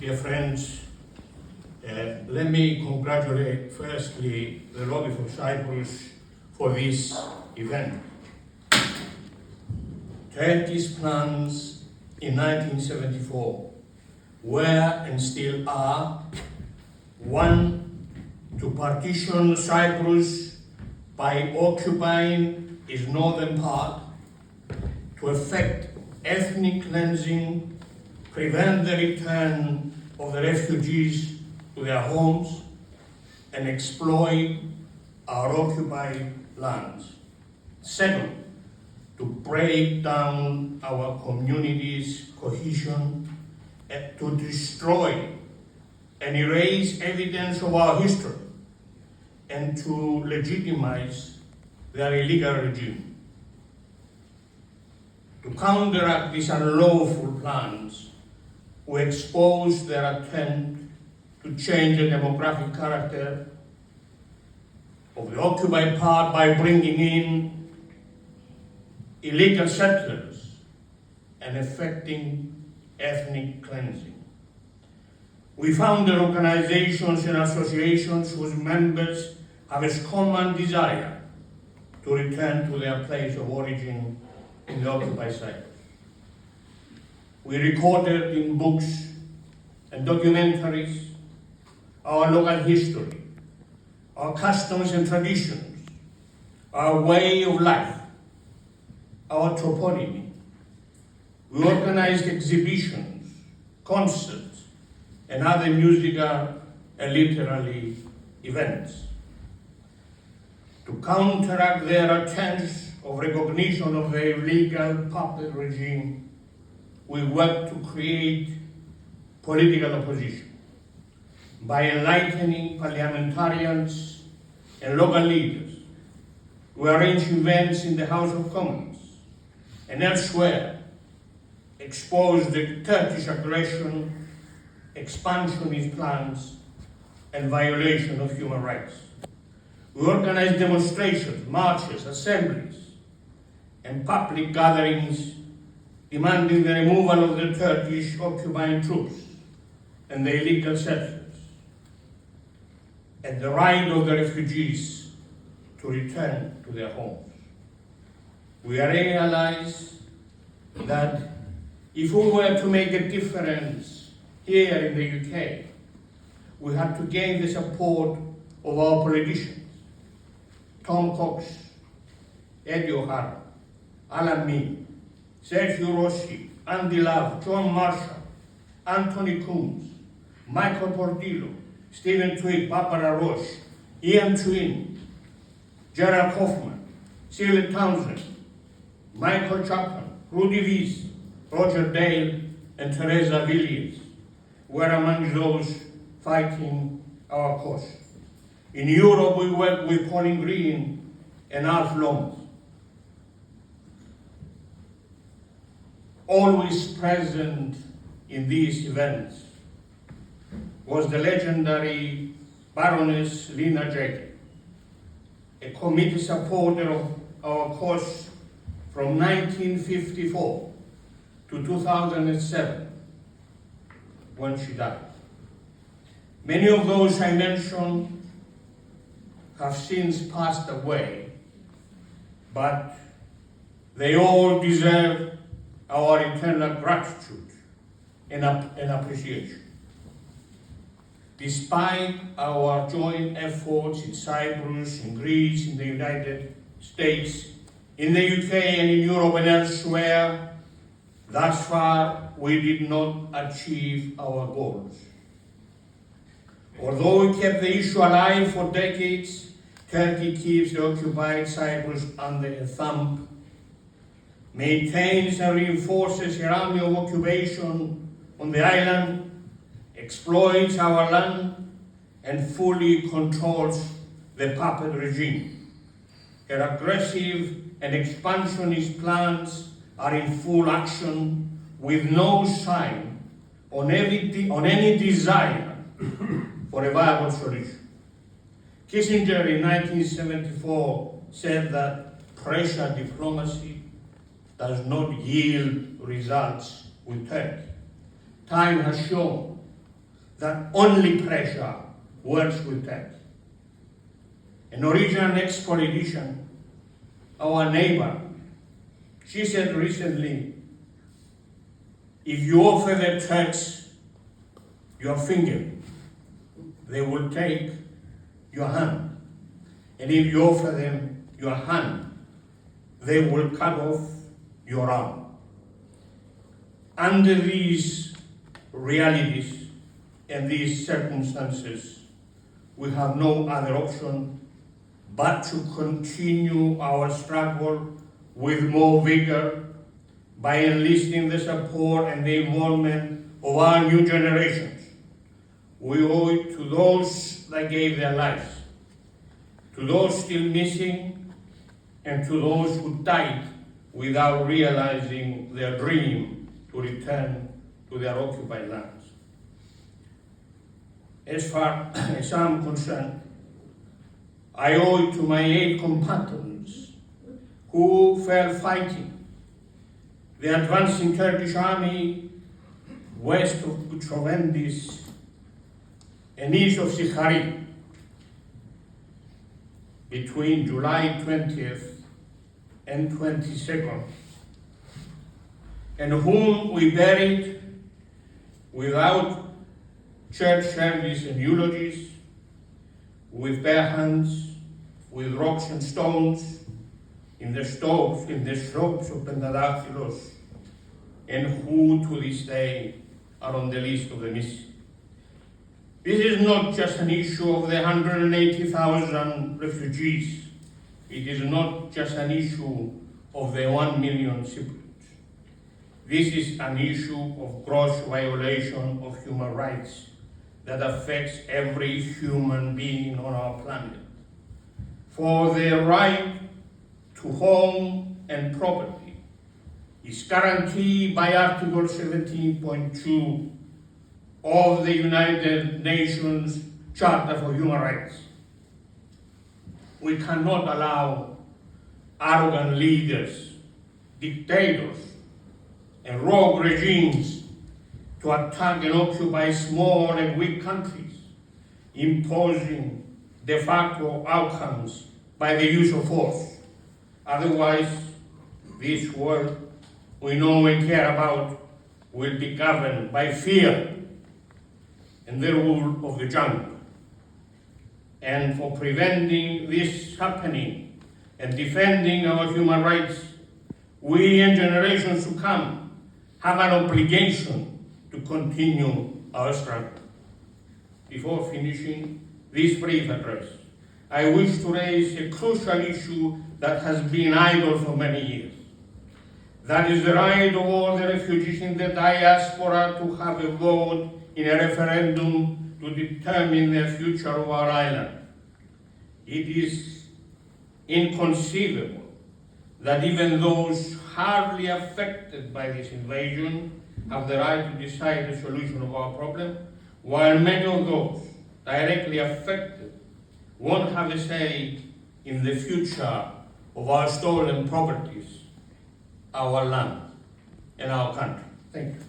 Dear friends, let me congratulate firstly the lobby for Cyprus for this event. Turkey's plans in 1974 were and still are: one, to partition Cyprus by occupying its northern part, to effect ethnic cleansing, prevent the return of the refugees to their homes, and exploit our occupied lands. Second, to break down our communities' cohesion, and to destroy and erase evidence of our history, and to legitimize their illegal regime. To counteract these unlawful plans, we expose their attempt to change the demographic character of the occupied part by bringing in illegal settlers and effecting ethnic cleansing. We founded organizations and associations whose members have a common desire to return to their place of origin in the occupied Cyprus. We recorded in books and documentaries our local history, our customs and traditions, our way of life, our toponymy. We organized exhibitions, concerts, and other musical and literary events. To counteract their attempts of recognition of the illegal puppet regime, we work to create political opposition by enlightening parliamentarians and local leaders. We arrange events in the House of Commons and elsewhere, expose the Turkish aggression, expansionist plans, and violation of human rights. We organize demonstrations, marches, assemblies, and public gatherings demanding the removal of the Turkish occupying troops and the illegal settlers, and the right of the refugees to return to their homes. We realize that if we were to make a difference here in the UK, we had to gain the support of our politicians: Tom Cox, Eddie O'Hara, Alan Mee, Sergio Rossi, Andy Love, John Marshall, Anthony Coombs, Michael Portillo, Stephen Twigg, Barbara Roche, Ian Twin, Gerald Kaufman, Celia Townsend, Michael Chapman, Rudy Wies, Roger Dale, and Teresa Villiers were among those fighting our cause. In Europe, we worked with Pauline Green and Alf Lomas. Always present in these events was the legendary Baroness Lina Jacob, a committed supporter of our cause from 1954 to 2007, when she died. Many of those I mentioned have since passed away, but they all deserve our eternal gratitude and appreciation. Despite our joint efforts in Cyprus, in Greece, in the United States, in the UK and in Europe and elsewhere, thus far we did not achieve our goals. Although we kept the issue alive for decades, Turkey keeps the occupied Cyprus under a thumb, maintains and reinforces a army of occupation on the island, exploits our land, and fully controls the puppet regime. Her aggressive and expansionist plans are in full action, with no sign on any desire for a viable solution. Kissinger in 1974 said that pressure diplomacy does not yield results with Turkey. Time has shown that only pressure works with that. An Norwegian ex-politician, our neighbor, she said recently, if you offer the Turks your finger, they will take your hand. And if you offer them your hand, they will cut off your arm. Under these realities and these circumstances, we have no other option but to continue our struggle with more vigor by enlisting the support and the involvement of our new generations. We owe it to those that gave their lives, to those still missing, and to those who died without realizing their dream to return to their occupied lands. As far as I'm concerned, I owe it to my 8 compatriots who fell fighting the advancing Turkish army west of Butrovendis and east of Sikhari between July 20th and 22nd, and whom we buried without church service and eulogies, with bare hands, with rocks and stones, in the slopes of Pentadactylos, and who to this day are on the list of the missing. This is not just an issue of the 180,000 refugees. It is not just an issue of the 1 million Cypriots. This is an issue of gross violation of human rights that affects every human being on our planet. For the right to home and property is guaranteed by Article 17.2 of the United Nations Charter for Human Rights. We cannot allow arrogant leaders, dictators, and rogue regimes to attack and occupy small and weak countries, imposing de facto outcomes by the use of force. Otherwise, this world we know and care about will be governed by fear and the rule of the jungle. And for preventing this happening and defending our human rights, we and generations to come have an obligation to continue our struggle. Before finishing this brief address, I wish to raise a crucial issue that has been idle for many years. That is the right of all the refugees in the diaspora to have a vote in a referendum to determine the future of our island. It is inconceivable that even those hardly affected by this invasion have the right to decide the solution of our problem, while many of those directly affected won't have a say in the future of our stolen properties, our land, and our country. Thank you.